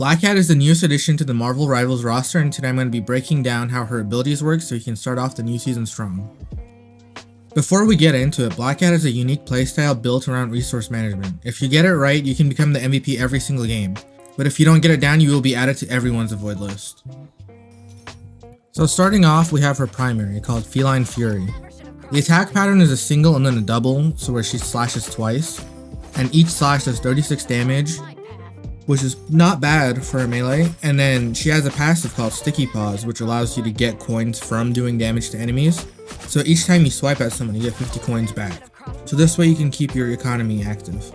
Black Cat is the newest addition to the Marvel Rivals roster, and today I'm going to be breaking down how her abilities work so you can start off the new season strong. Before we get into it, Black Cat is a unique playstyle built around resource management. If you get it right, you can become the MVP every single game, but if you don't get it down, you will be added to everyone's avoid list. So starting off, we have her primary, called Feline Fury. The attack pattern is a single and then a double, so where she slashes twice, and each slash does 36 damage, which is not bad for a melee. And then she has a passive called Sticky Paws, which allows you to get coins from doing damage to enemies. So each time you swipe at someone, you get 50 coins back. So this way you can keep your economy active.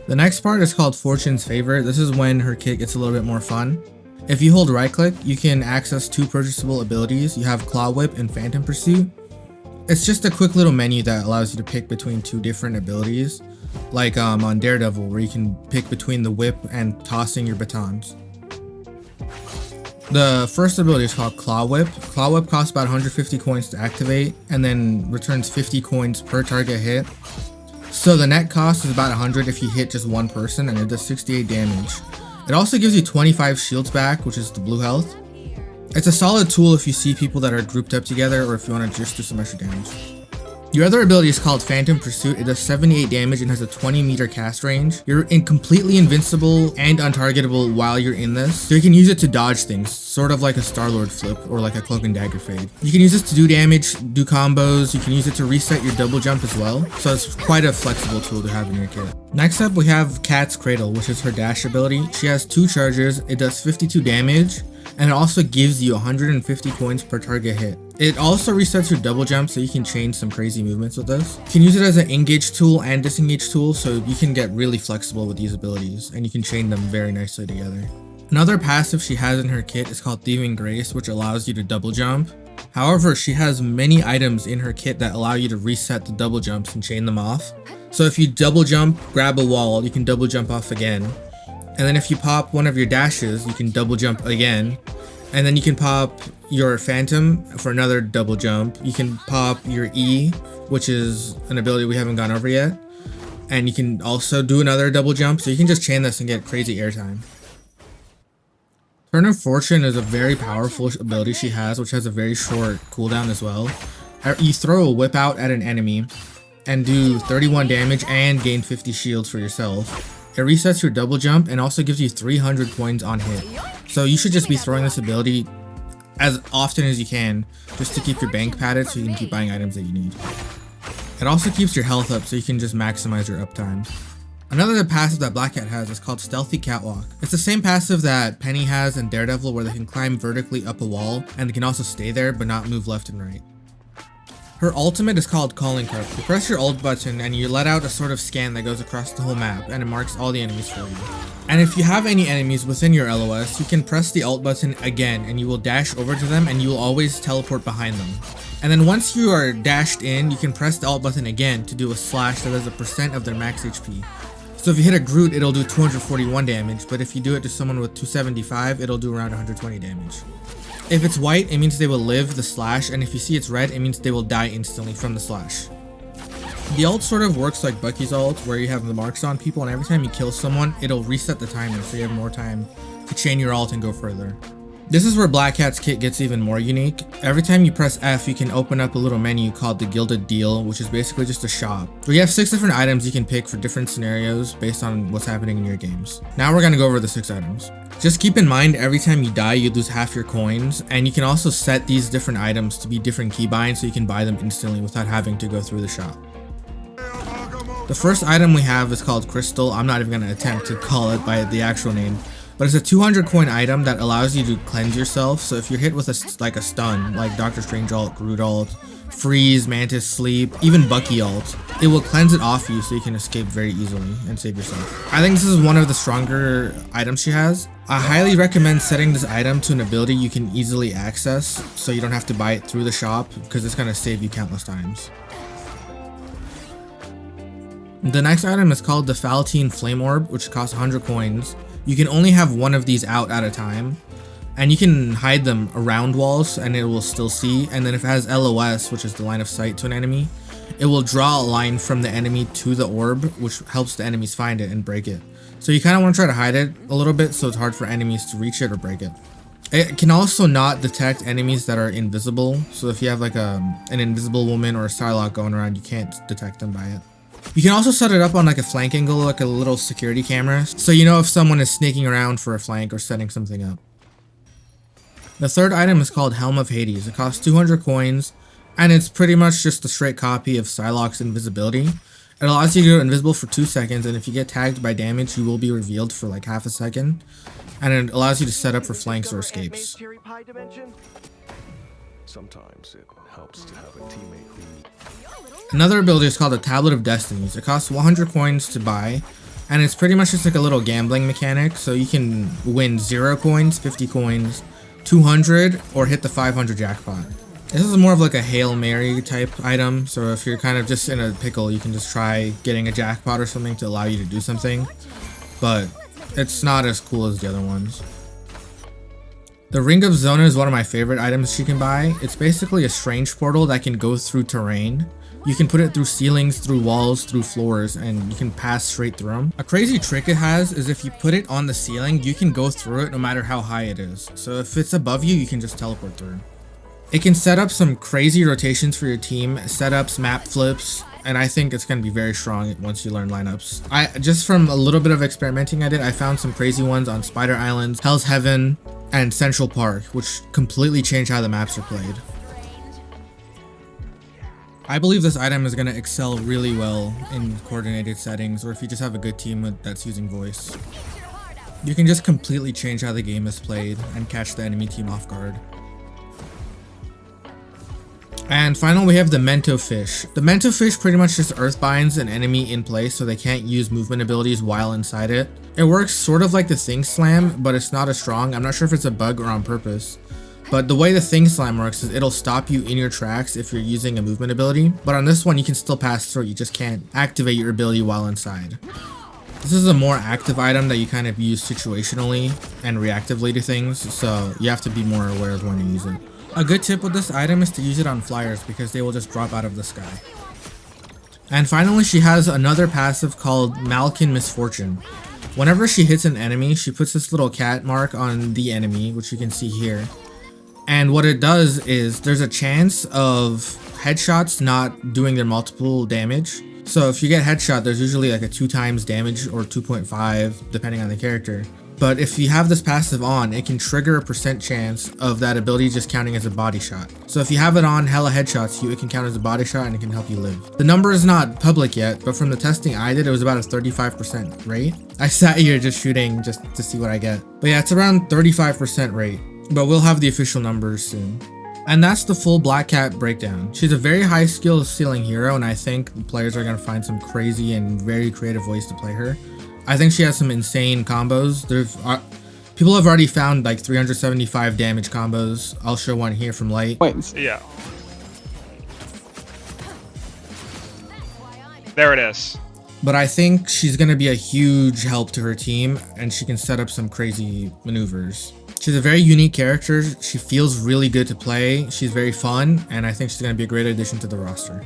The next part is called Fortune's Favor. This is when her kit gets a little bit more fun. If you hold right click, you can access two purchasable abilities. You have Claw Whip and Phantom Pursuit. It's just a quick little menu that allows you to pick between two different abilities. Like on Daredevil, where you can pick between the whip and tossing your batons. The first ability is called Claw Whip. Claw Whip costs about 150 coins to activate and then returns 50 coins per target hit. So the net cost is about 100 if you hit just one person, and it does 68 damage. It also gives you 25 shields back, which is the blue health. It's a solid tool if you see people that are grouped up together or if you want to just do some extra damage. Your other ability is called Phantom Pursuit. It does 78 damage and has a 20-meter cast range. You're completely invincible and untargetable while you're in this, so you can use it to dodge things, sort of like a Star-Lord flip or like a Cloak and Dagger fade. You can use this to do damage, do combos. You can use it to reset your double jump as well, so it's quite a flexible tool to have in your kit. Next up, we have Cat's Cradle, which is her dash ability. She has two charges. It does 52 damage, and it also gives you 150 coins per target hit. It also resets your double jump, so you can change some crazy movements with this. You can use it as an engage tool and disengage tool, so you can get really flexible with these abilities, and you can chain them very nicely together. Another passive she has in her kit is called Thieving Grace, which allows you to double jump. However, she has many items in her kit that allow you to reset the double jumps and chain them off. So if you double jump, grab a wall, you can double jump off again. And then if you pop one of your dashes, you can double jump again. And then you can pop your Phantom for another double jump. You can pop your E, which is an ability we haven't gone over yet. And you can also do another double jump, so you can just chain this and get crazy airtime. Turn of Fortune is a very powerful ability she has, which has a very short cooldown as well. You throw a whip out at an enemy and do 31 damage and gain 50 shields for yourself. It resets your double jump and also gives you 300 coins on hit. So you should just be throwing this ability as often as you can, just to keep your bank padded so you can keep buying items that you need. It also keeps your health up so you can just maximize your uptime. Another passive that Black Cat has is called Stealthy Catwalk. It's the same passive that Penny has in Daredevil, where they can climb vertically up a wall and they can also stay there but not move left and right. Her ultimate is called Calling Card. You press your ult button and you let out a sort of scan that goes across the whole map, and it marks all the enemies for you. And if you have any enemies within your LOS, you can press the ult button again and you will dash over to them and you will always teleport behind them. And then once you are dashed in, you can press the ult button again to do a slash that does a % of their max HP. So if you hit a Groot, it'll do 241 damage, but if you do it to someone with 275, it'll do around 120 damage. If it's white, it means they will live the slash, and if you see it's red, it means they will die instantly from the slash. The ult sort of works like Bucky's ult, where you have the marks on people, and every time you kill someone, it'll reset the timer, so you have more time to chain your ult and go further. This is where Black Cat's kit gets even more unique. Every time you press F, you can open up a little menu called the Gilded Deal, which is basically just a shop, where you have 6 different items you can pick for different scenarios based on what's happening in your games. Now we're going to go over the 6 items. Just keep in mind, every time you die, you lose half your coins, and you can also set these different items to be different keybinds so you can buy them instantly without having to go through the shop. The first item we have is called Crystal. I'm not even going to attempt to call it by the actual name, but it's a 200 coin item that allows you to cleanse yourself. So if you're hit with a stun, like Doctor Strange ult, Groot ult, Freeze, Mantis, Sleep, even Bucky ult, it will cleanse it off you so you can escape very easily and save yourself. I think this is one of the stronger items she has. I highly recommend setting this item to an ability you can easily access so you don't have to buy it through the shop, because it's going to save you countless times. The next item is called the Falatine Flame Orb, which costs 100 coins. You can only have one of these out at a time, and you can hide them around walls and it will still see. And then if it has LOS, which is the line of sight to an enemy, it will draw a line from the enemy to the orb, which helps the enemies find it and break it. So you kind of want to try to hide it a little bit so it's hard for enemies to reach it or break it. It can also not detect enemies that are invisible. So if you have like an invisible woman or a Psylocke going around, you can't detect them by it. You can also set it up on like a flank angle, like a little security camera, so you know if someone is sneaking around for a flank or setting something up. The third item is called Helm of Hades. It costs 200 coins, and it's pretty much just a straight copy of Psylocke's Invisibility. It allows you to go invisible for 2 seconds, and if you get tagged by damage, you will be revealed for like half a second. And it allows you to set up for flanks or escapes. Sometimes it helps to have a teammate who... Another ability is called the Tablet of Destinies. It costs 100 coins to buy, and it's pretty much just like a little gambling mechanic, so you can win 0 coins, 50 coins, 200, or hit the 500 jackpot. This is more of like a Hail Mary type item, so if you're kind of just in a pickle, you can just try getting a jackpot or something to allow you to do something, but it's not as cool as the other ones. The Ring of Zona is one of my favorite items she can buy. It's basically a strange portal that can go through terrain. You can put it through ceilings, through walls, through floors, and you can pass straight through them. A crazy trick it has is if you put it on the ceiling, you can go through it no matter how high it is. So if it's above you, you can just teleport through. It can set up some crazy rotations for your team, setups, map flips, and I think it's going to be very strong once you learn lineups. Just from a little bit of experimenting I did, I found some crazy ones on Spider Islands, Hell's Heaven, and Central Park, which completely changed how the maps are played. I believe this item is going to excel really well in coordinated settings, or if you just have a good team that's using voice. You can just completely change how the game is played and catch the enemy team off guard. And finally, we have the Mento fish. The Mento fish pretty much just earthbinds an enemy in place so they can't use movement abilities while inside it. It works sort of like the Thing Slam, but it's not as strong. I'm not sure if it's a bug or on purpose. But the way the Thing Slam works is it'll stop you in your tracks if you're using a movement ability. But on this one, you can still pass through. You just can't activate your ability while inside. This is a more active item that you kind of use situationally and reactively to things, so you have to be more aware of when to use it. A good tip with this item is to use it on flyers because they will just drop out of the sky. And finally, she has another passive called Malkin Misfortune. Whenever she hits an enemy, she puts this little cat mark on the enemy, which you can see here. And what it does is there's a chance of headshots not doing their multiple damage. So if you get headshot, there's usually like a 2 times damage or 2.5 depending on the character. But if you have this passive on, it can trigger a % chance of that ability just counting as a body shot. So if you have it on hella headshots, it can count as a body shot and it can help you live. The number is not public yet, but from the testing I did, it was about a 35% rate. I sat here just shooting just to see what I get. But yeah, it's around 35% rate, but we'll have the official numbers soon. And that's the full Black Cat breakdown. She's a very high skill ceiling hero, and I think players are going to find some crazy and very creative ways to play her. I think she has some insane combos. People have already found like 375 damage combos. I'll show one here from Light. Wait. Yeah. There it is. But I think she's going to be a huge help to her team, and she can set up some crazy maneuvers. She's a very unique character. She feels really good to play. She's very fun, and I think she's going to be a great addition to the roster.